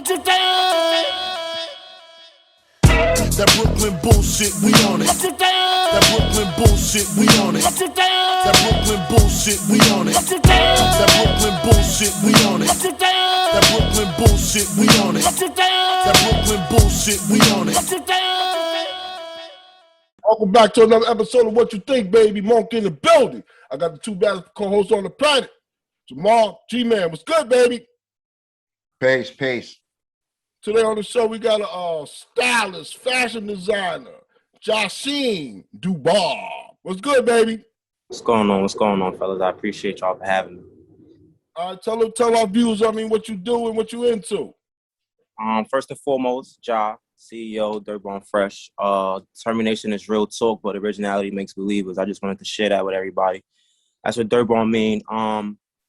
you think? That Brooklyn bullshit, we on it. What you think? That Brooklyn bullshit, we on it. What you think? That Brooklyn bullshit, we on it. What you think? That Brooklyn bullshit, we on it. What you think? That Brooklyn bullshit, we on it. What you think? That Brooklyn bullshit, we on it. What you think? Welcome back to another episode of What You Think, baby. Monk in the building. I got the two best co-hosts on the planet. Jamal, G-Man, what's good, baby? Peace. Today on the show, we got a stylist, fashion designer, Jahsheen Dubois. What's good, baby? What's going on, fellas? I appreciate y'all for having me. All right, tell our viewers, what you do and what you into. First and foremost, CEO, Dirt Bomb Fresh. Determination is real talk, but originality makes believers. I just wanted to share that with everybody. That's what Dirt Bomb mean.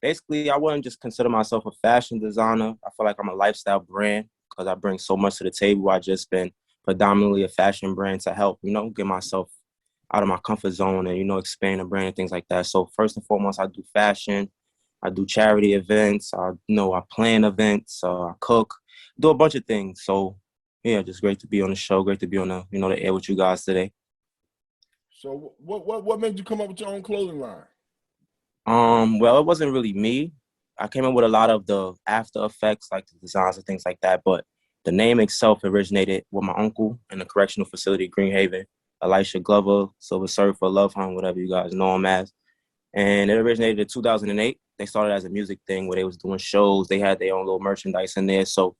Basically, I wouldn't just consider myself a fashion designer. I feel like I'm a lifestyle brand because I bring so much to the table. I just been predominantly a fashion brand to help, get myself out of my comfort zone and, expand a brand and things like that. So first and foremost, I do fashion. I do charity events. I plan events. I cook, do a bunch of things. So yeah, just great to be on the show. Great to be on the, the air with you guys today. So what made you come up with your own clothing line? Well, it wasn't really me. I came up with a lot of the after effects, like the designs and things like that. But the name itself originated with my uncle in the correctional facility, Greenhaven, Elisha Glover, Silver Surfer, Love Hunt, whatever you guys know him as. And it originated in 2008. They started as a music thing where they was doing shows. They had their own little merchandise in there. So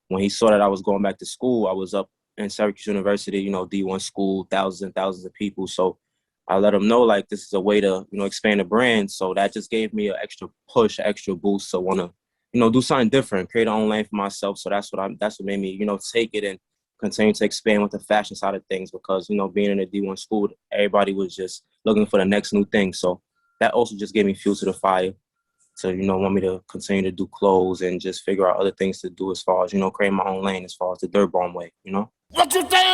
when he saw that I was going back to school, I was up in Syracuse University, D1 school, thousands and thousands of people. So I let him know, like, this is a way to, expand the brand. So that just gave me an extra push, extra boost to want to, do something different, create our own lane for myself. So that's what made me, take it and continue to expand with the fashion side of things because, being in a D1 school, everybody was just looking for the next new thing. So that also just gave me fuel to the fire to, want me to continue to do clothes and just figure out other things to do as far as, create my own lane as far as the Dirt Bomb way, What you think?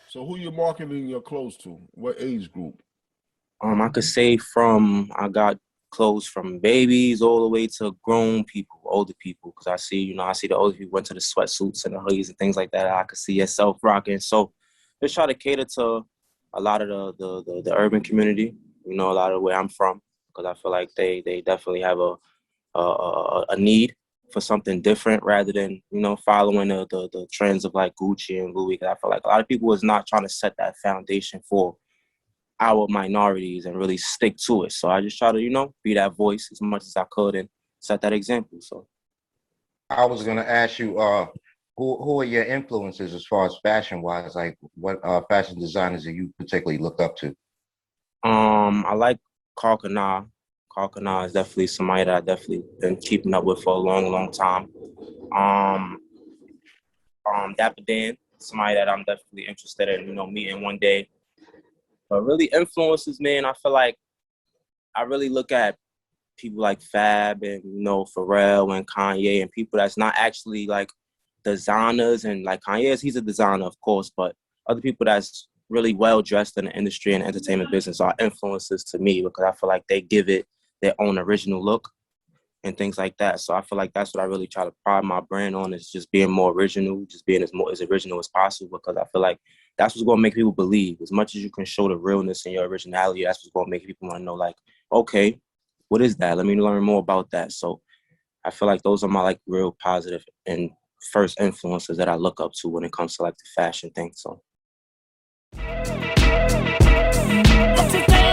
So who you marketing your clothes to? What age group? I could say I got clothes from babies all the way to grown people, older people, because I see the older people went to the sweatsuits and the hoodies and things like that. I could see yourself rocking. So just try to cater to a lot of the urban community, a lot of where I'm from, because I feel like they definitely have a need for something different rather than, following the trends of like Gucci and Louis. I feel like a lot of people is not trying to set that foundation for our minorities and really stick to it. So I just try to, be that voice as much as I could and set that example. So I was going to ask you, who are your influences as far as fashion-wise? Like, what fashion designers do you particularly look up to? I like Karl Kani. Karl Kani is definitely somebody that I've definitely been keeping up with for a long, long time. Dapper Dan, somebody that I'm definitely interested in, meeting one day. But really influences, man, I feel like I really look at people like Fab and, Pharrell and Kanye and people that's not actually like designers. And like Kanye he's a designer, of course, but other people that's really well dressed in the industry and entertainment business are influences to me because I feel like they give it their own original look and things like that. So I feel like that's what I really try to pride my brand on is just being more original, just being as original as possible because I feel like that's what's going to make people believe. As much as you can show the realness and your originality, that's what's going to make people want to know, like, okay, what is that? Let me learn more about that. So I feel like those are my like real positive and first influences that I look up to when it comes to like the fashion thing. So. What you think?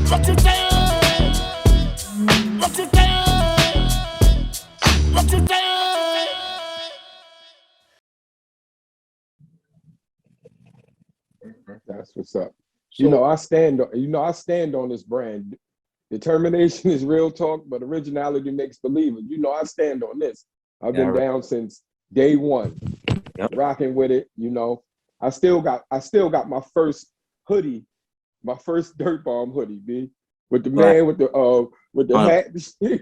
What you think? What you think? What you think? That's what's up. So, I stand on this brand. Determination is real talk, but originality makes believers. I stand on this. I've been down since day one, rocking with it. I still got my first hoodie, my first Dirt Bomb hoodie, B, with the man with the hat.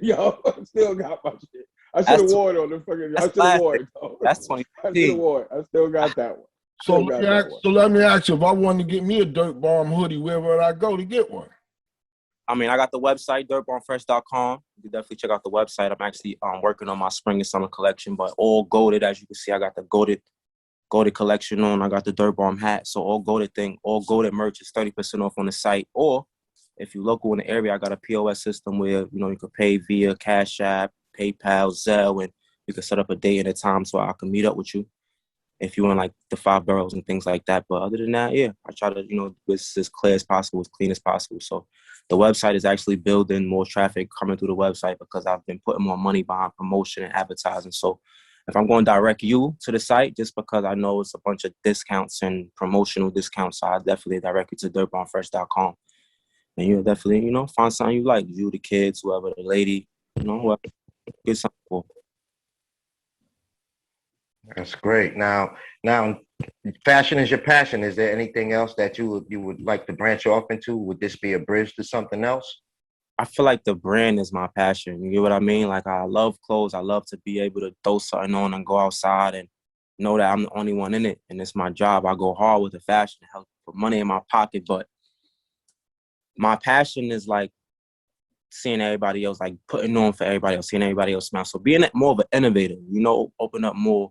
Yo, I still got my shit. I should have worn it on the fucking. I should have worn it though. That's 20. I should have worn it. I still got that one. So let me ask you, if I wanted to get me a Dirt Bomb hoodie, where would I go to get one? I mean, I got the website, dirtbombfresh.com. You can definitely check out the website. I'm actually working on my spring and summer collection, but all goated. As you can see, I got the goated collection on. I got the Dirt Bomb hat. So all goated merch is 30% off on the site. Or if you're local in the area, I got a POS system where, you can pay via Cash App, PayPal, Zelle, and you can set up a date and a time so I can meet up with you if you want like the 5 boroughs and things like that. But other than that, yeah, I try to, it's as clear as possible, as clean as possible. So the website is actually building more traffic coming through the website because I've been putting more money behind promotion and advertising. So if I'm going to direct you to the site, just because I know it's a bunch of discounts and promotional discounts, so I definitely direct you to dirtbombfresh.com. And you'll definitely, find something you like. You, the kids, whoever, the lady, whoever, get something cool. That's great. Now, fashion is your passion. Is there anything else that you would like to branch off into? Would this be a bridge to something else? I feel like the brand is my passion. You get what I mean? Like, I love clothes. I love to be able to throw something on and go outside and know that I'm the only one in it. And it's my job. I go hard with the fashion to help put money in my pocket. But my passion is like seeing everybody else, like putting on for everybody else, seeing everybody else smile. So being more of an innovator, open up more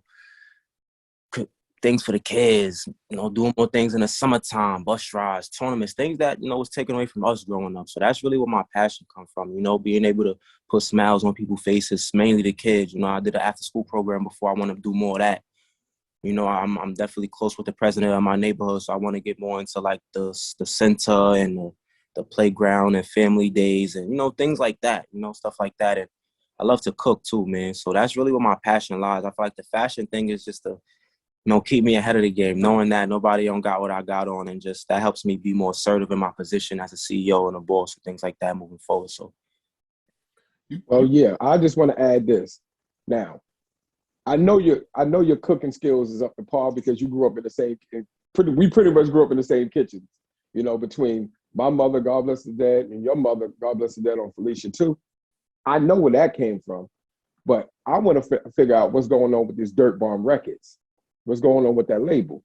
things for the kids, doing more things in the summertime, bus rides, tournaments, things that, was taken away from us growing up. So that's really where my passion comes from, being able to put smiles on people's faces, mainly the kids. I did an after-school program before. I want to do more of that. I'm definitely close with the president of my neighborhood, so I want to get more into like the center and the playground and family days and, things like that, stuff like that. And I love to cook too, man. So that's really where my passion lies. I feel like the fashion thing is just keep me ahead of the game, knowing that nobody don't got what I got on, and just that helps me be more assertive in my position as a CEO and a boss and things like that moving forward. So, well, yeah, I just want to add this. Now, I know your cooking skills is up to par because you grew up in the same. We pretty much grew up in the same kitchen. Between my mother, God bless the dead, and your mother, God bless the dead, on Felicia too. I know where that came from, but I want to figure out what's going on with these Dirt Bomb Records. What's going on with that label?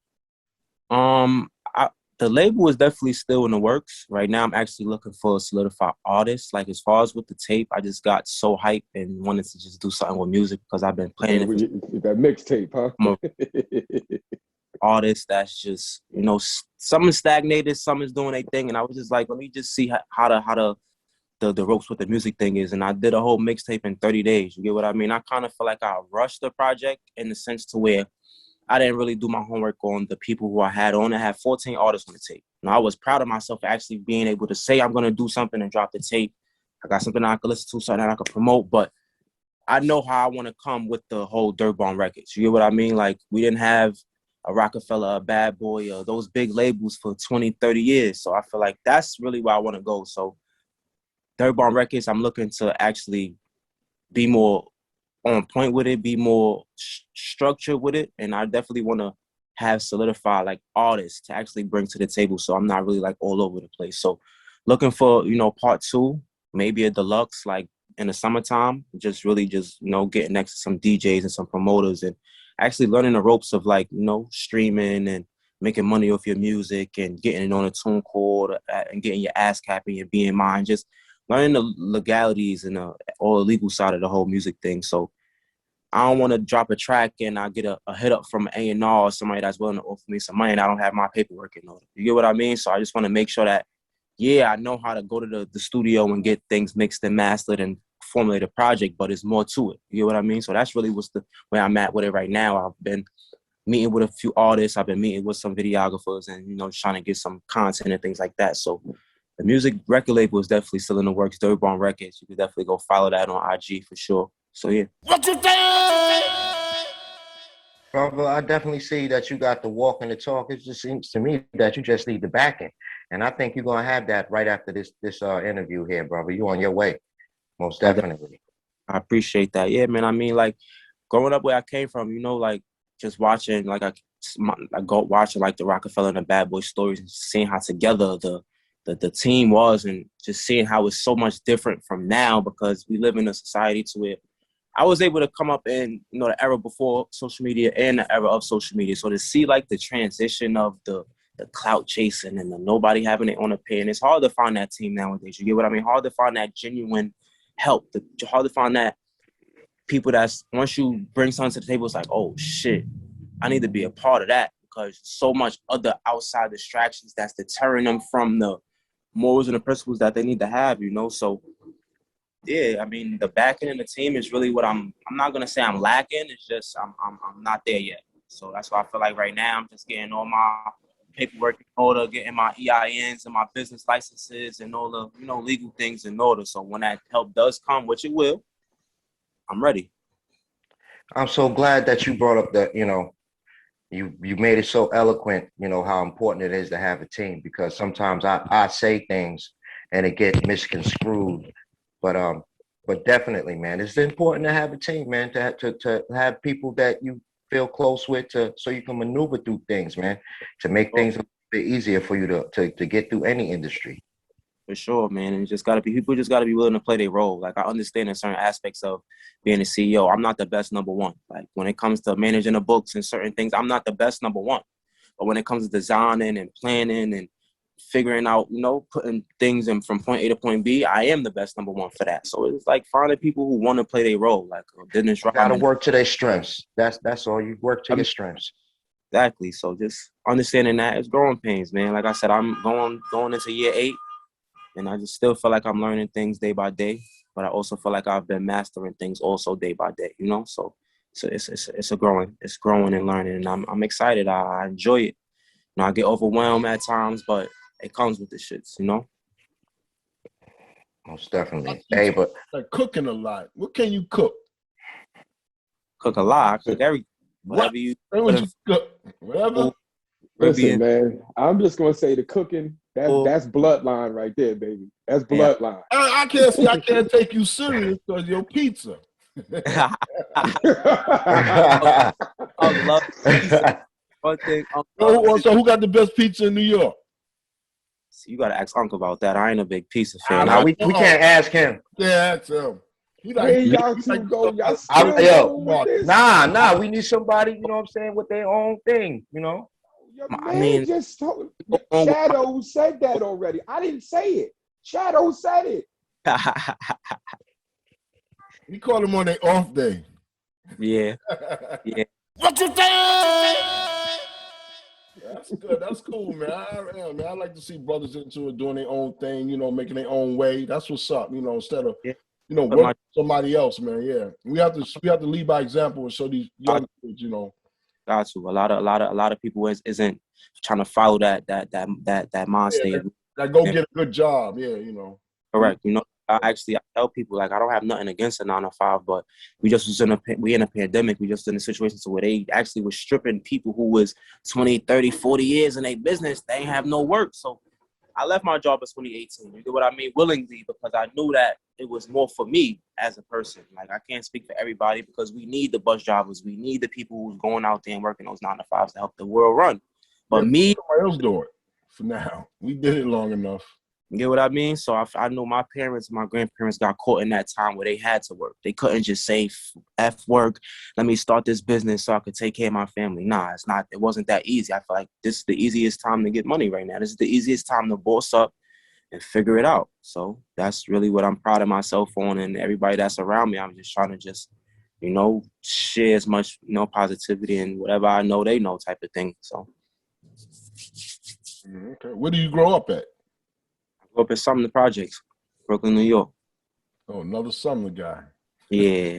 The label is definitely still in the works. Right now, I'm actually looking for a solidified artist. Like, as far as with the tape, I just got so hyped and wanted to just do something with music because I've been playing that mixtape, huh? I'm a artist that's just, some is stagnated, some is doing a thing, and I was just like, let me just see how the ropes with the music thing is. And I did a whole mixtape in 30 days. You get what I mean? I kind of feel like I rushed the project in the sense to where I didn't really do my homework on the people who I had on. I had 14 artists on the tape. I was proud of myself for actually being able to say I'm going to do something and drop the tape. I got something I could listen to, something I could promote, but I know how I want to come with the whole Dirt Bomb Records. You get what I mean? Like, we didn't have a Rockefeller, a Bad Boy, or those big labels for 20, 30 years. So I feel like that's really where I want to go. So Dirt Bomb Records, I'm looking to actually be more on point with it, be more structured with it. And I definitely want to have solidified like artists to actually bring to the table. So I'm not really like all over the place. So looking for, part 2, maybe a deluxe, like in the summertime, getting next to some DJs and some promoters and actually learning the ropes of like, streaming and making money off your music and getting it on a tune chord and getting your ass cap and your BMI and just learning the legalities and all the legal side of the whole music thing. So I don't want to drop a track and I get a hit up from an A&R or somebody that's willing to offer me some money and I don't have my paperwork in order. You get what I mean? So I just want to make sure that, yeah, I know how to go to the studio and get things mixed and mastered and formulate a project, but there's more to it. You get what I mean? So that's really where I'm at with it right now. I've been meeting with a few artists. I've been meeting with some videographers and, trying to get some content and things like that. So the music record label is definitely still in the works. Dirt Bomb Records. You can definitely go follow that on IG for sure. So yeah. What you think? Brother, I definitely see that you got the walk and the talk. It just seems to me that you just need the backing. And I think you're going to have that right after this interview here, brother. You're on your way, most definitely. I appreciate that. Yeah, man. I mean, like, growing up where I came from, like, just watching, like, I go watching, like, the Rockefeller and the Bad Boy stories and seeing how together the team was and just seeing how it's so much different from now because we live in a society to where I was able to come up in, the era before social media and the era of social media. So to see like the transition of the the clout chasing and the nobody having their own opinion. It's hard to find that team nowadays. You get what I mean? Hard to find that genuine help. Hard to find that people that's, once you bring something to the table, it's like, oh shit, I need to be a part of that, because so much other outside distractions that's deterring them from the morals and the principles that they need to have, you know? So yeah, I mean, the backing in the team is really what I'm not gonna say I'm lacking. It's just I'm not there yet. So that's why I feel like right now I'm just getting all my paperwork in order, getting my EINs and my business licenses and all the, you know, legal things in order. So when that help does come, which it will, I'm ready. I'm so glad that you brought up that, you know, you made it so eloquent, you know, how important it is to have a team, because sometimes I say things and it gets misconstrued. But definitely, man, it's important to have a team, man, to have people that you feel close with, so you can maneuver through things, man, to make things a bit easier for you to get through any industry. For sure, man. And people just gotta be willing to play their role. Like, I understand in certain aspects of being a CEO, I'm not the best number one. Like, when it comes to managing the books and certain things, I'm not the best number one. But when it comes to designing and planning and figuring out, you know, putting things in from point A to point B, I am the best number one for that. So it's like finding people who want to play their role. Like, Dennis You gotta work to their strengths. That's all. You work to your strengths. Exactly. So just understanding that it's growing pains, man. Like I said, I'm going into year 8, and I just still feel like I'm learning things day by day. But I also feel like I've been mastering things also day by day. You know, so it's growing and learning, and I'm excited. I enjoy it. You know, I get overwhelmed at times, but it comes with the shits, you know? Most definitely. Hey, but like cooking a lot. What can you cook? Cook a lot. I cook everything. What? You cook. Whatever. Listen, man, I'm just gonna say the cooking, that's bloodline right there, baby. That's bloodline. I can't say I can't take you serious because your pizza. I love pizza. One thing. So who got the best pizza in New York? You gotta ask Uncle about that. I ain't a big pizza fan. Nah, we can't ask him. Yeah, that's him. Y'all two go. Y'all still going with this? Nah. We need somebody, you know what I'm saying, with their own thing, you know. Your man just told. Shadow said that already. I didn't say it. Shadow said it. We call him on their off day. Yeah. Yeah. What you think? That's good. That's cool, man. I like to see brothers into it, doing their own thing, you know, making their own way. That's what's up, you know, instead of, you know, working for somebody else, man. Yeah. We have to lead by example and show these young kids, you know. Got to. A lot of people isn't trying to follow that mind state. That go get a good job. Yeah, you know. Correct. You know, I tell people, like, I don't have nothing against a 9-to-5, but we in a pandemic. We just in a situation where they actually was stripping people who was 20, 30, 40 years in their business. They ain't have no work. So I left my job in 2018. You know what I mean? Willingly, because I knew that it was more for me as a person. Like, I can't speak for everybody, because we need the bus drivers. We need the people who's going out there and working those 9-to-5s to help the world run. But me, somebody else do it for now. We did it long enough. You get what I mean? So I know my parents and my grandparents got caught in that time where they had to work. They couldn't just say, F work, let me start this business so I could take care of my family. Nah, it wasn't that easy. I feel like this is the easiest time to get money right now. This is the easiest time to boss up and figure it out. So that's really what I'm proud of myself on, and everybody that's around me. I'm just trying to you know, share as much, you know, positivity and whatever I know they know type of thing. So. Okay. Where do you grow up at? Up at Sumner Projects, Brooklyn, New York. Oh, another Sumner guy. Yeah.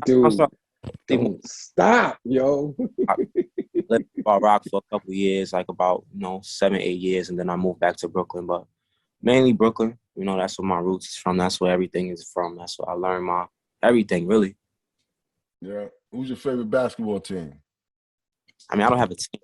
Dude, don't stop, yo. I lived in Bar Rock for a couple of years, like about, you know, 7-8 years, and then I moved back to Brooklyn, but mainly Brooklyn. You know, that's where my roots is from. That's where everything is from. That's where I learned my everything, really. Yeah. Who's your favorite basketball team? I mean, I don't have a team.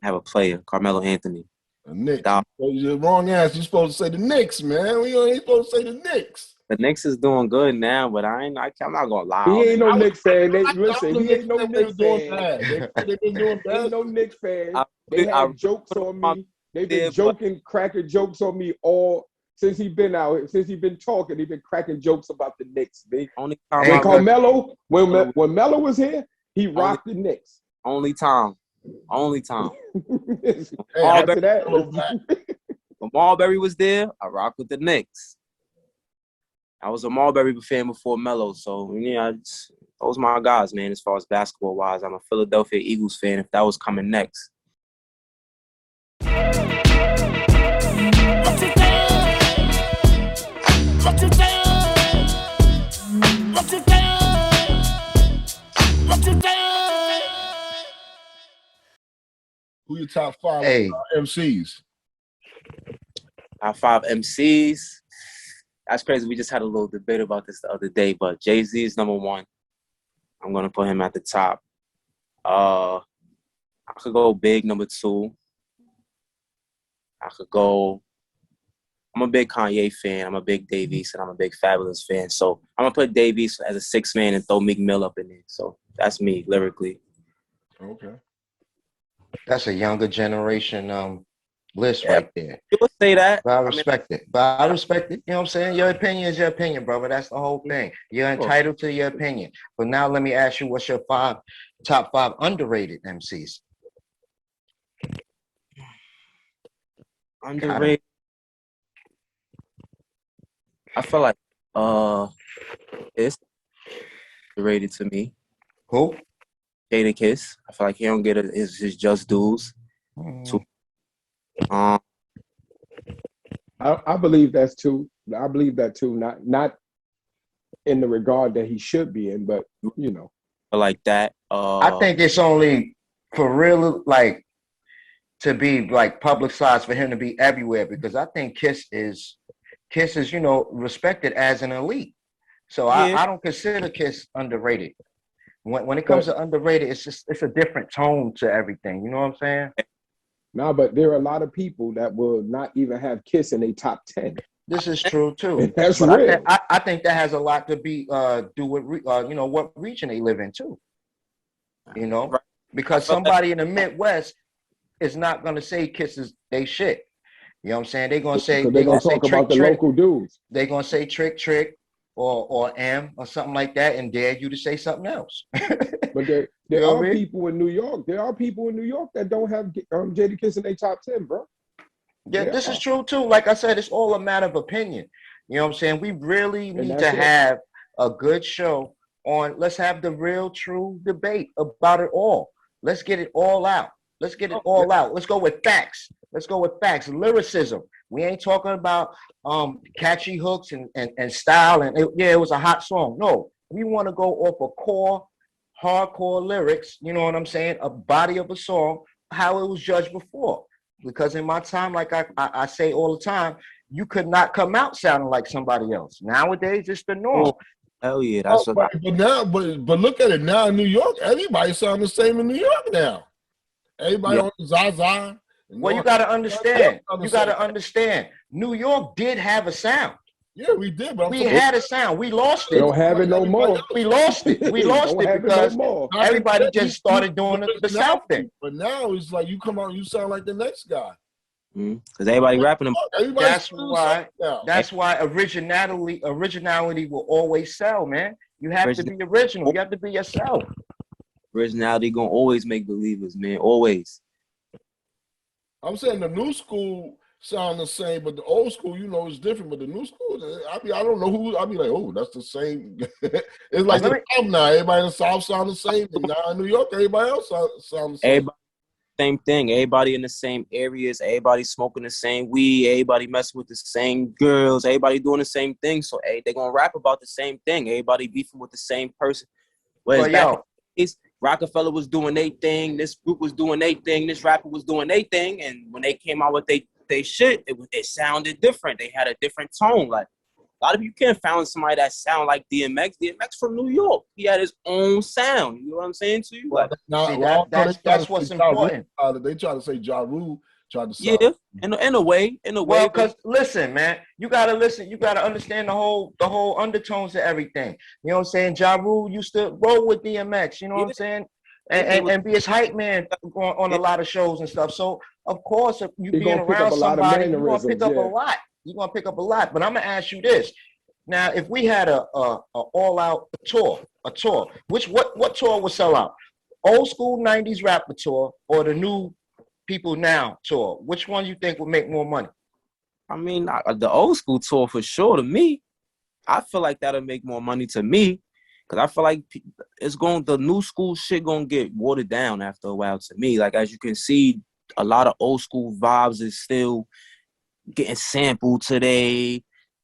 I have a player, Carmelo Anthony. The Knicks. You're wrong ass. You're supposed to say the Knicks, man. We ain't supposed to say the Knicks. The Knicks is doing good now, but I'm not gonna lie. He ain't no Knicks fan. Listen, he ain't no Knicks fan. They've been doing bad. Ain't no Knicks fan. They had jokes on me. They've been cracking jokes on me all since he been out. Since he been talking, they've been cracking jokes about the Knicks, big. Only time and Carmelo, when Melo was here, he rocked the Knicks. Only time. Only time. Hey, after that, when Marbury was there, I rocked with the Knicks. I was a Marbury fan before Melo, so yeah, those my guys, man. As far as basketball wise, I'm a Philadelphia Eagles fan. If that was coming next. Who your top 5 MCs? Top 5 MCs. That's crazy. We just had a little debate about this the other day, but Jay-Z is number 1. I'm gonna put him at the top. I could go Big number 2. I'm a big Kanye fan. I'm a big Dave East, and I'm a big Fabulous fan. So I'm gonna put Dave East as a 6th man and throw Meek Mill up in there. So that's me lyrically. Okay. That's a younger generation list right there. People say that. But I respect it. But I respect it. You know what I'm saying? Your opinion is your opinion, brother. That's the whole thing. You're entitled to your opinion. But now let me ask you, what's your top 5 underrated MCs? Underrated. I feel like it's underrated to me. Who? Jadakiss. I feel like he don't get his just dues. I believe that's too. I believe that too. Not in the regard that he should be in, but you know, like that. I think it's only for real, like to be like publicized for him to be everywhere, because I think Kiss is you know respected as an elite. So Yeah. I don't consider Kiss underrated. When it comes to underrated, it's a different tone to everything. You know what I'm saying? No, but there are a lot of people that will not even have Kiss in a top 10. This is true too. That's but real. I think that has a lot to do with you know what region they live in too. You know, because somebody in the Midwest is not gonna say Kiss is they shit. You know what I'm saying? They're gonna say they're gonna talk about the local dudes. They're gonna say Trick or M or something like that, and dare you to say something else. But there are people in New York. There are people in New York that don't have Jadakiss in their top 10, bro. Yeah, this is true too. Like I said, it's all a matter of opinion. You know what I'm saying? We really need to have a good show on. Let's have the real, true debate about it all. Let's get it all out. Let's get it all out. Let's go with facts. Lyricism. We ain't talking about catchy hooks and style and it was a hot song. No, we want to go off of core, hardcore lyrics. You know what I'm saying? A body of a song, how it was judged before. Because in my time, like I say all the time, you could not come out sounding like somebody else. Nowadays, it's the norm. Hell yeah, that's but look at it now in New York. Everybody sound the same in New York now. Everybody on Zaza. Well, you got to understand. New York did have a sound. Yeah, we did. But we had a sound. We lost it. We don't have it no more. We lost it. We lost it because everybody just started doing the South thing. But now it's like you come out and you sound like the next guy. Because everybody rapping them. That's why originality will always sell, man. You have to be original. You have to be yourself. Originality gonna always make believers, man. Always. I'm saying the new school sound the same, but the old school, you know, is different. But the new school, I don't know who. I be like, oh, that's the same. It's like the South now. Everybody in the South sound the same. And now in New York, everybody else sound the same. Same thing. Everybody in the same areas. Everybody smoking the same weed. Everybody messing with the same girls. Everybody doing the same thing. So they gonna rap about the same thing. Everybody beefing with the same person. Whereas back in Rockefeller was doing their thing. This group was doing their thing. This rapper was doing their thing. And when they came out with they shit, it sounded different. They had a different tone. Like a lot of you can't find somebody that sound like DMX. DMX from New York. He had his own sound. You know what I'm saying to you? Like, that's what's important. They try to say Ja Rule tried to sound. Yeah, in a way. Well, because listen, man, you gotta listen. You gotta understand the whole undertones to everything. You know what I'm saying? Ja Rule used to roll with DMX. You know what I'm saying? And be his hype man on a lot of shows and stuff. So of course, if you being around somebody, you're gonna pick up a lot. You're gonna pick up a lot. But I'm gonna ask you this. Now, if we had a all-out tour, what tour would sell out? old school 90s rapper tour or the new people now tour? Which one you think would make more money? I mean, the old school tour for sure. To me, I feel like that'll make more money to me, because I feel like the new school shit gonna get watered down after a while. To me, like, as you can see, a lot of old school vibes is still getting sampled today.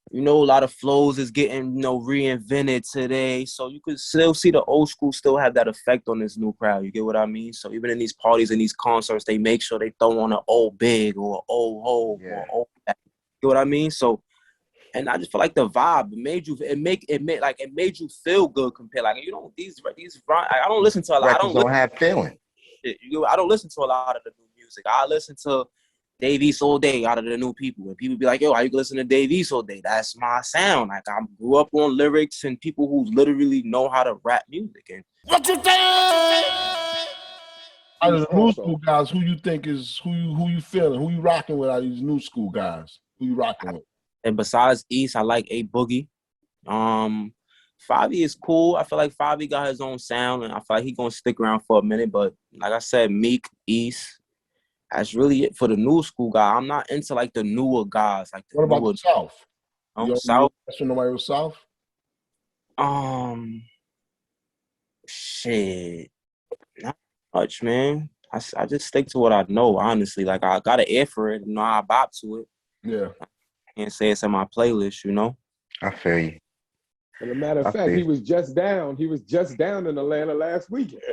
You know, a lot of flows is getting, reinvented today. So you could still see the old school still have that effect on this new crowd. You get what I mean? So even in these parties and these concerts, they make sure they throw on an old Big or an old Ho or old. You get what I mean? So, and I just feel like the vibe made you feel good compared. Like, I don't listen to a lot. Records don't have feeling. I don't listen to a lot of the new music. I listen to Dave East all day out of the new people. And people be like, yo, why you listen to Dave East all day? That's my sound. Like, I grew up on lyrics and people who literally know how to rap music. And What you think? Out of the new Also- school guys, who you think is who you feeling? Who you rocking with out of these new school guys? Who you rocking with? And besides East, I like A Boogie. Favi is cool. I feel like Favi got his own sound, and I feel like he's gonna stick around for a minute. But like I said, Meek, East, that's really it for the new school guy. I'm not into like the newer guys. Like What about the South? South? You nobody with South? Shit, not much, man. I just stick to what I know, honestly. Like, I got an ear for it, I bop to it. Yeah. Can't say it's in my playlist, I feel you. As a matter of fact, he was just down. He was just down in Atlanta last weekend.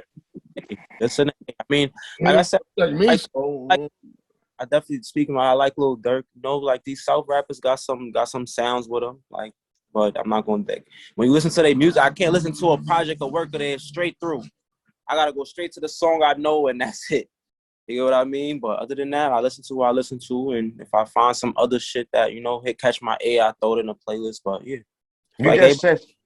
Listen, I mean, like I said, like me. I definitely speaking about. I like Lil Durk. Like, these South rappers got some sounds with them. Like, but I'm not going to. When you listen to their music, I can't listen to a project or work of theirs straight through. I gotta go straight to the song I know, and that's it. You know what I mean? But other than that, I listen to what I listen to, and if I find some other shit that catch my ear, I throw it in a playlist. But yeah,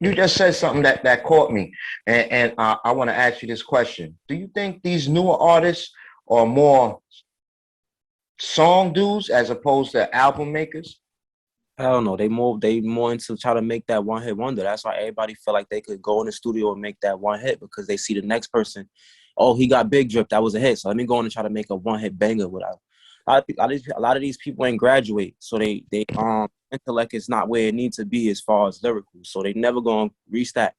You just said something that caught me, and I want to ask you this question: do you think these newer artists are more song dudes as opposed to album makers? Hell no, they more into try to make that one hit wonder. That's why everybody feel like they could go in the studio and make that one hit, because they see the next person. Oh, he got Big Drip, that was a hit. So let me go in and try to make a one hit banger without. A lot of these people ain't graduate, so they intellect is not where it needs to be as far as lyrical. So they never gonna reach that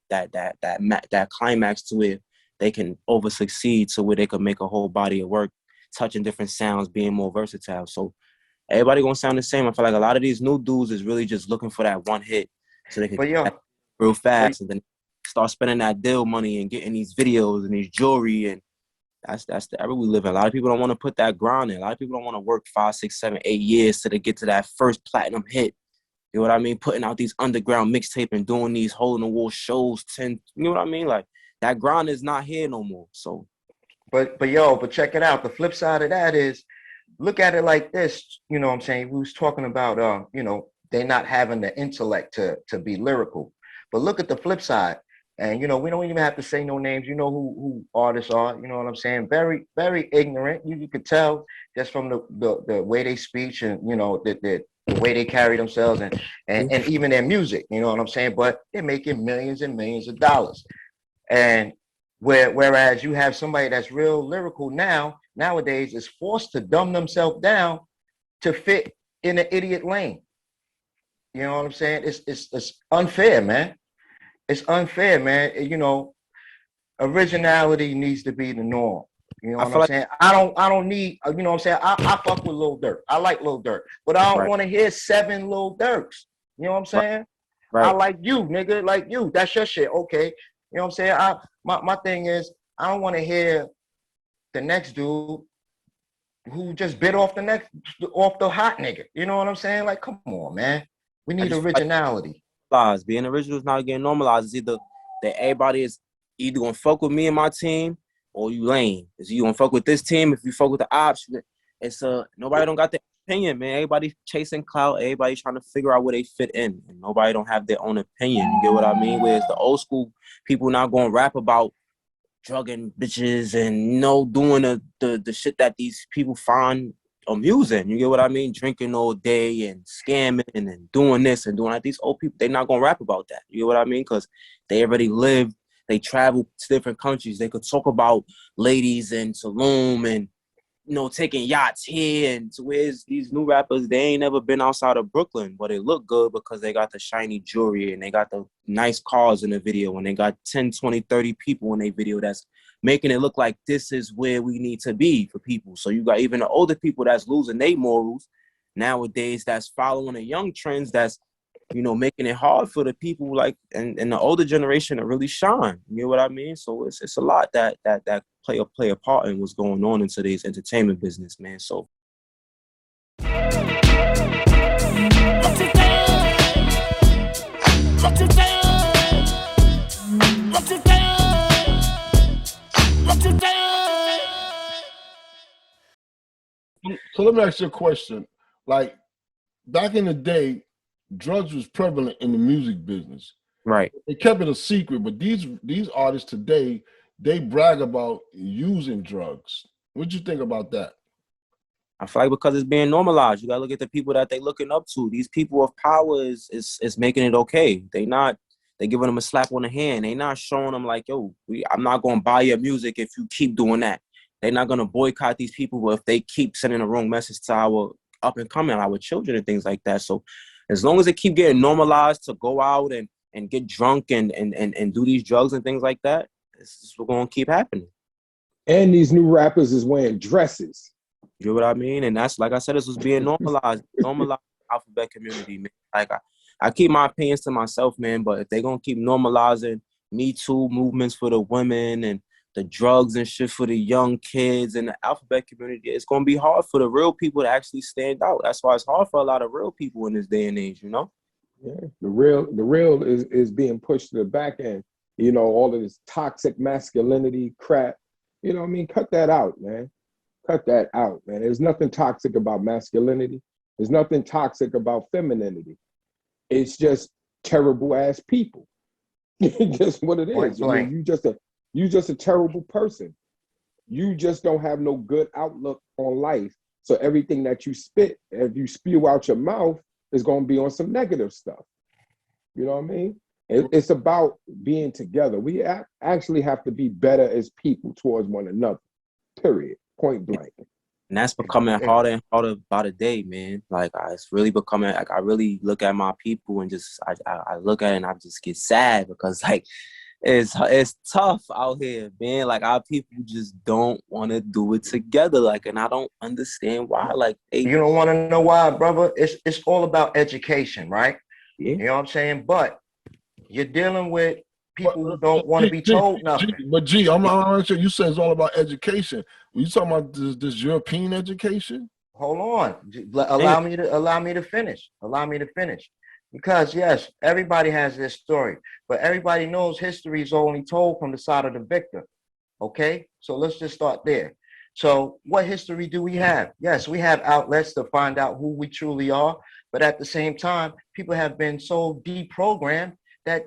climax to where they can over succeed, to where they could make a whole body of work, touching different sounds, being more versatile. So everybody gonna sound the same. I feel like a lot of these new dudes is really just looking for that one hit, so they can get real fast and then start spending that deal money and getting these videos and these jewelry, and that's the era we live in. A lot of people don't want to put that grind in. A lot of people don't want to work 5, 6, 7, 8 years to get to that first platinum hit. You know what I mean? Putting out these underground mixtape and doing these hole in the wall shows. You know what I mean? Like, that grind is not here no more. So, but check it out. The flip side of that is, look at it like this. You know what I'm saying? We was talking about they not having the intellect to be lyrical. But look at the flip side. And, we don't even have to say no names. You know who artists are. You know what I'm saying? Very, very ignorant. You could tell just from the way they speech and, the way they carry themselves and even their music. You know what I'm saying? But they're making millions and millions of dollars. And whereas you have somebody that's real lyrical nowadays is forced to dumb themselves down to fit in an idiot lane. You know what I'm saying? It's unfair, man. It's unfair, man. Originality needs to be the norm. You know what I'm saying? I don't need, you know what I'm saying? I fuck with Lil Durk. I like Lil Durk, but I don't want to hear 7 Lil Durks. You know what I'm saying? Right. I like you, nigga, like you. That's your shit. Okay. You know what I'm saying? My thing is, I don't want to hear the next dude who just bit off the hot nigga. You know what I'm saying? Like, come on, man. We need originality. Being original is not getting normalized. It's either that everybody is either gonna fuck with me and my team, or you lame. Is you gonna fuck with this team? If you fuck with the ops, it's nobody don't got their opinion, man. Everybody chasing clout. Everybody trying to figure out where they fit in, and nobody don't have their own opinion. You get what I mean? Whereas the old school people not gonna rap about drugging bitches and doing the shit that these people find amusing. You get what I mean? Drinking all day and scamming and doing this and doing that. These old people, they're not gonna rap about that. You get what I mean? Because they already lived they travel to different countries. They could talk about ladies in Tulum and, you know, taking yachts here. And to where's these new rappers, they ain't never been outside of Brooklyn, but they look good because they got the shiny jewelry and they got the nice cars in the video and they got 10, 20, 30 people in their video that's making it look like this is where we need to be for people. So you got even the older people that's losing their morals nowadays, that's following the young trends, that's, you know, making it hard for the people like and the older generation to really shine. You know what I mean? So it's a lot that play a part in what's going on in today's entertainment business, man. So So let me ask you a question. Like, back in the day, drugs was prevalent in the music business. right. They kept it a secret, but these artists today, they brag about using drugs. What do you think about that? I feel like because it's being normalized, you gotta look at the people that they looking up to. These people of power is making it okay. They giving them a slap on the hand. They not showing them like, yo, I'm not gonna buy your music if you keep doing that. They're not gonna boycott these people if they keep sending the wrong message to our up and coming, our children and things like that. So as long as they keep getting normalized to go out and get drunk and do these drugs and things like that, it's gonna keep happening. And these new rappers is wearing dresses. You know what I mean? And that's, like I said, this was being normalized alphabet community, man. Like I keep my opinions to myself, man, but if they're gonna keep normalizing Me Too movements for the women and the drugs and shit for the young kids and the alphabet community, it's gonna be hard for the real people to actually stand out. That's why it's hard for a lot of real people in this day and age, you know? Yeah, the real is being pushed to the back end. You know, all of this toxic masculinity crap. You know what I mean? Cut that out, man. Cut that out, man. There's nothing toxic about masculinity. There's nothing toxic about femininity. It's just terrible ass people. Just what it is. I mean, you just a terrible person. You just don't have no good outlook on life. So everything that you spit, if you spew out your mouth, is going to be on some negative stuff. You know what I mean? It's about being together. We actually have to be better as people towards one another. Period. Point blank. And that's becoming harder and harder by the day, man. Like it's really becoming, like I really look at my people and just I look at it and I just get sad because like it's tough out here, man. Like our people just don't want to do it together. Like, and I don't understand why. Like you don't want to know why, brother. It's all about education, right? Yeah. You know what I'm saying? But you're dealing with people who don't want to be told nothing. I'm not sure. You said it's all about education. Were you talking about this European education? Hold on. Allow me to finish. Allow me to finish. Because yes, everybody has their story, but everybody knows history is only told from the side of the victor. Okay? So let's just start there. So what history do we have? Yes, we have outlets to find out who we truly are, but at the same time, people have been so deprogrammed that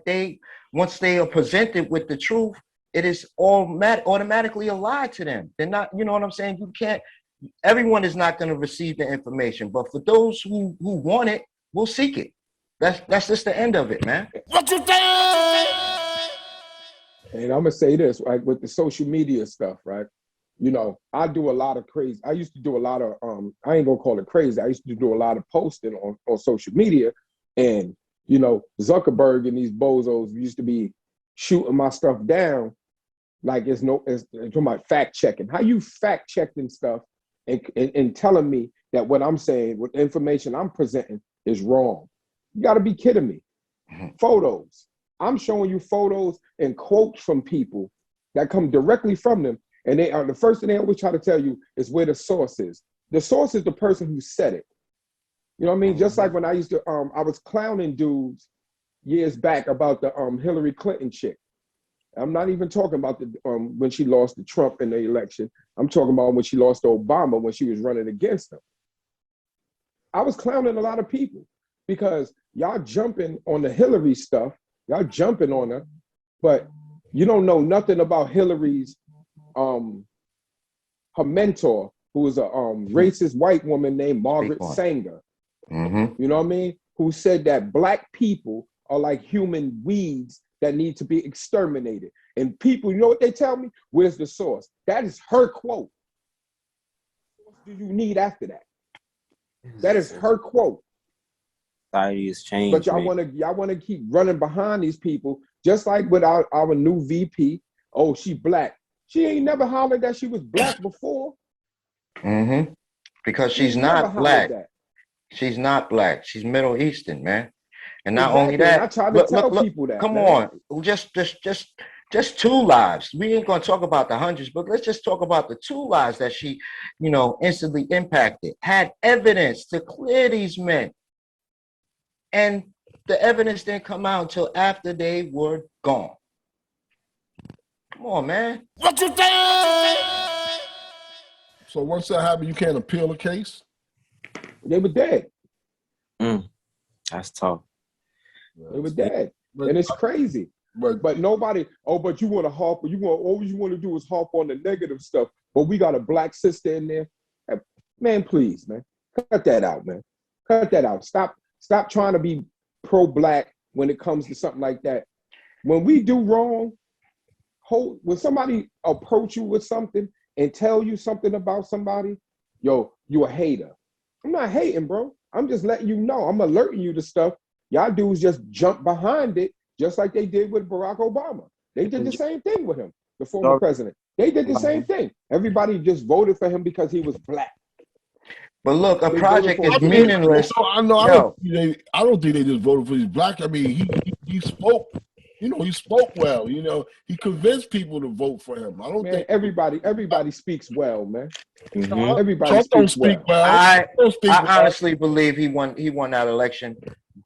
once they are presented with the truth, it is automatically a lie to them. They're not, you know what I'm saying? Everyone is not going to receive the information, but for those who want it, will seek it. That's just the end of it, man. What you think? And I'm gonna say this, right, with the social media stuff, right? You know, I do a lot of crazy. I used to do a lot of I ain't gonna call it crazy. I used to do a lot of posting on social media, and you know, Zuckerberg and these bozos used to be shooting my stuff down like it's talking about fact checking. How you fact checking stuff and telling me that what I'm saying, what information I'm presenting is wrong? You got to be kidding me. Photos. I'm showing you photos and quotes from people that come directly from them. And they are the first thing they always try to tell you is where the source is. The source is the person who said it. You know what I mean? Just like when I used to, I was clowning dudes years back about the Hillary Clinton chick. I'm not even talking about the when she lost to Trump in the election. I'm talking about when she lost to Obama when she was running against him. I was clowning a lot of people because y'all jumping on the Hillary stuff, y'all jumping on her, but you don't know nothing about Hillary's, her mentor, who was a racist white woman named Margaret Sanger. Mm-hmm. You know what I mean? Who said that Black people are like human weeds that need to be exterminated. And people, you know what they tell me? Where's the source? That is her quote. What do you need after that? That is her quote. Society has changed. But y'all wanna keep running behind these people, just like with our new VP. Oh, she black. She ain't never hollered that she was black before. Mm-hmm. Because she's not black. She's not black. She's Middle Eastern, man. And not only that, and I try to tell people that. Come man. on, just 2 lives. We ain't gonna talk about the hundreds, but let's just talk about the 2 lives that she, instantly impacted. Had evidence to clear these men, and the evidence didn't come out until after they were gone. Come on, man. What you think? So once that happened, you can't appeal a case? They were dead. That's tough. They were dead. And it's crazy. But nobody, but you want to harp, all you want to do is harp on the negative stuff. But we got a black sister in there. Man, please, man. Cut that out, man. Cut that out. Stop trying to be pro-black when it comes to something like that. When we do wrong, when somebody approach you with something and tell you something about somebody, yo, you a hater. I'm not hating, bro. I'm just letting you know. I'm alerting you to stuff. Y'all dudes just jump behind it, just like they did with Barack Obama. They did the same thing with him, the former president. They did the same thing. Everybody just voted for him because he was black. But look, a project is meaningless. I don't think they just voted for his black. I mean, he spoke. He spoke well. He convinced people to vote for him. I don't think everybody speaks well, man. Mm-hmm. Everybody speaks well. I honestly believe he won that election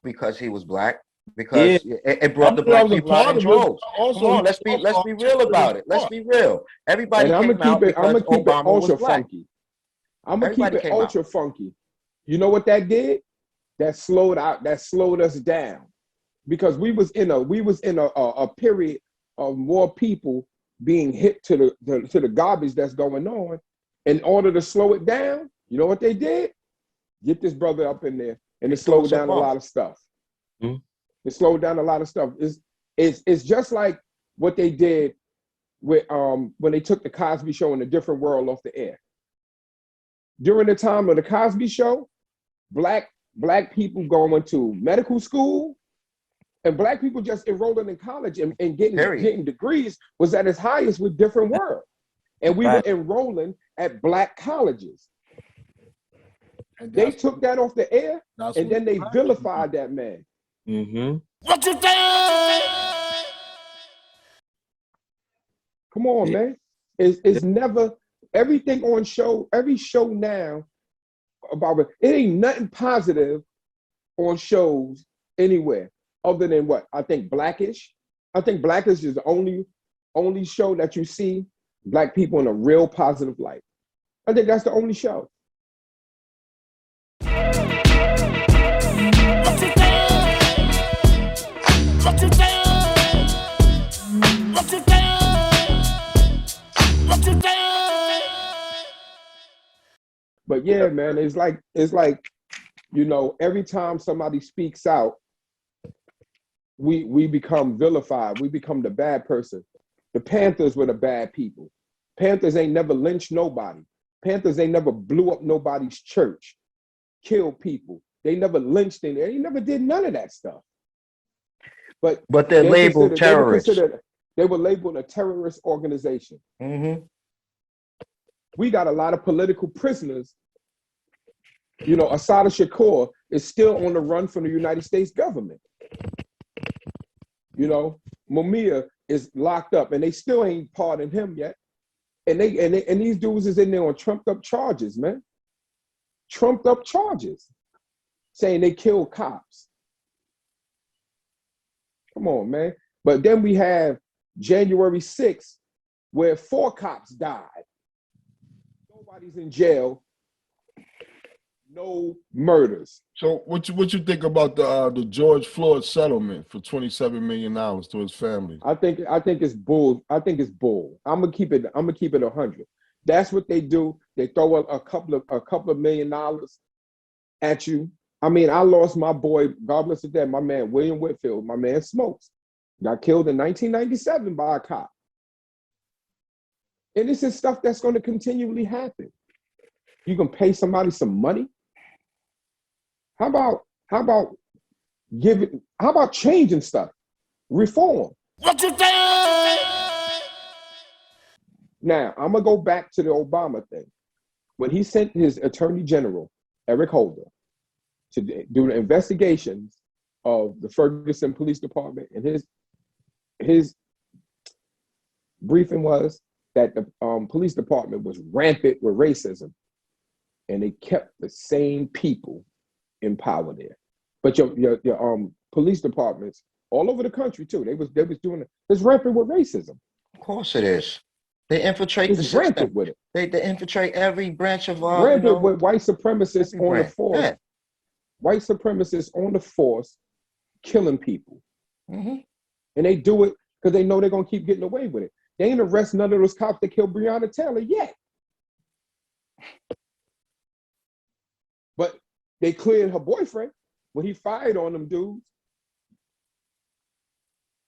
because he was black. Because it brought the black people out in droves. Come on, let's be real about it. Let's be real. Everybody came out because Obama was black. I'm gonna keep it ultra funky. You know what that did? That slowed us down. Because we was in a period of more people being hit to the garbage that's going on. In order to slow it down, you know what they did? Get this brother up in there, and it slowed down a lot of stuff. Mm-hmm. It slowed down a lot of stuff. It's just like what they did with when they took the Cosby Show and A Different World off the air. During the time of the Cosby Show, black people going to medical school, and black people just enrolling in college and getting degrees was at its highest with Different World. And we were enrolling at black colleges. They took that off the air, and then they vilified that man. Mm-hmm. What you think? Come on, man. It's never, everything on show, every show now about it ain't nothing positive on shows anywhere. Other than what? I think Blackish. I think Blackish is the only show that you see black people in a real positive light. I think that's the only show. What you think? What you think? What you think? What you think? But yeah, man, it's like, every time somebody speaks out, we become vilified. We become the bad person. The Panthers were the bad people. Panthers ain't never lynched nobody. Panthers ain't never blew up nobody's church, killed people. They never lynched in there. They never did none of that stuff. But they're labeled terrorists. They were labeled a terrorist organization. Mm-hmm. We got a lot of political prisoners. Assata Shakur is still on the run from the United States government. Mumia is locked up, and they still ain't pardoned him yet. And these dudes is in there on trumped up charges, man. Trumped up charges, saying they killed cops. Come on, man. But then we have January 6th, where 4 cops died. Nobody's in jail. No murders. So what you think about the George Floyd settlement for $27 million to his family? I think it's bull. I think it's bull. I'm gonna keep it 100. That's what they do. They throw a couple of $1 million at you. I mean, I lost my boy, God bless his dad, my man William Whitfield. My man smokes. got killed in 1997 by a cop. And this is stuff that's going to continually happen. You can pay somebody some money. How about changing stuff? Reform. What you think? Now, I'm going to go back to the Obama thing. When he sent his Attorney General, Eric Holder, to do the investigations of the Ferguson Police Department, and his briefing was that the police department was rampant with racism, and they kept the same people in power there. But your police departments all over the country too, they was doing it. It's rampant with racism. Of course it is. They infiltrate the system. Rampant with it. They infiltrate every branch of rampant with white supremacists on the force. Yeah. White supremacists on the force killing people. Mm-hmm. And they do it because they know they're gonna keep getting away with it. They ain't arrest none of those cops that killed Breonna Taylor yet. But they cleared her boyfriend when he fired on them dudes.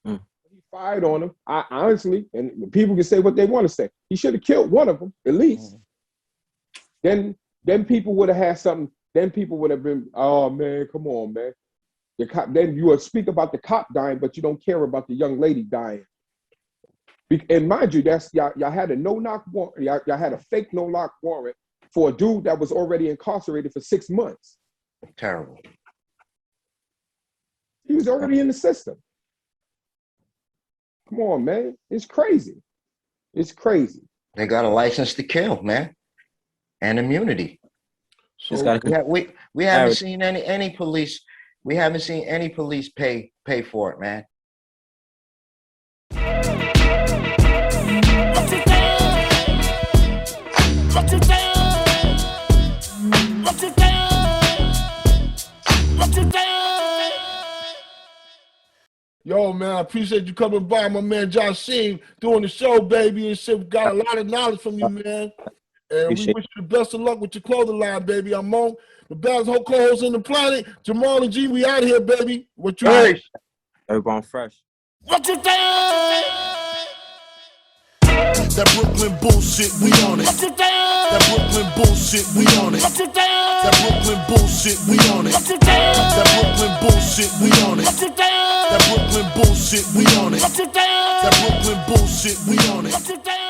He fired on them. I honestly, and people can say what they want to say. He should have killed one of them, at least. Then people would have had something. Then people would have been, oh man, come on, man. The cop, then you would speak about the cop dying, but you don't care about the young lady dying. And mind you, that's y'all had a no-knock warrant. Y'all had a fake no-knock warrant for a dude that was already incarcerated for 6 months. Terrible. He was already in the system. Come on, man. It's crazy. It's crazy. They got a license to kill, man, and immunity. So We haven't seen any police. We haven't seen any police pay for it, man. Yo, man, I appreciate you coming by, my man Jahsheen, doing the show, baby, and shit. We got a lot of knowledge from you, man. And we wish you the best of luck with your clothing line, baby. I'm on the best whole clothes on the planet. Jamal and G, we out here, baby. What you Hey. Everyone fresh. What you think? That Brooklyn bullshit, we on it. What you think? That Brooklyn bullshit, we on it. What you think? That Brooklyn bullshit, we on it. What you think? That Brooklyn bullshit, we on it. What you think? That Brooklyn bullshit, we on it. What you think? That Brooklyn bullshit, we on it. What you think?